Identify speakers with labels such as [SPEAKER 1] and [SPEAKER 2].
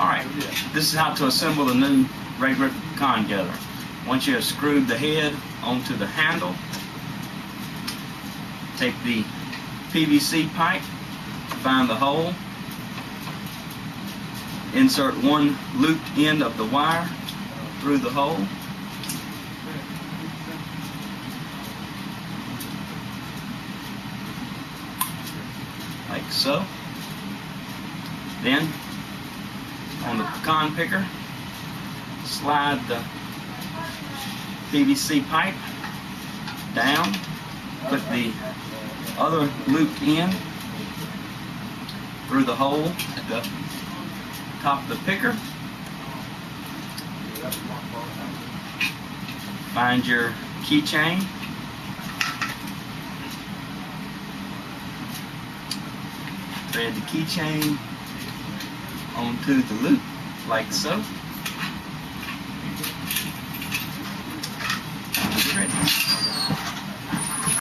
[SPEAKER 1] Alright, this is how to assemble the new regular con gather. Once you have screwed the head onto the handle, take the PVC pipe, find the hole, insert one looped end of the wire through the hole, like so. Then on the pecan picker, slide the PVC pipe down, put the other looped end through the hole at the top of the picker. Find your keychain. Thread the keychain onto the loop, like so.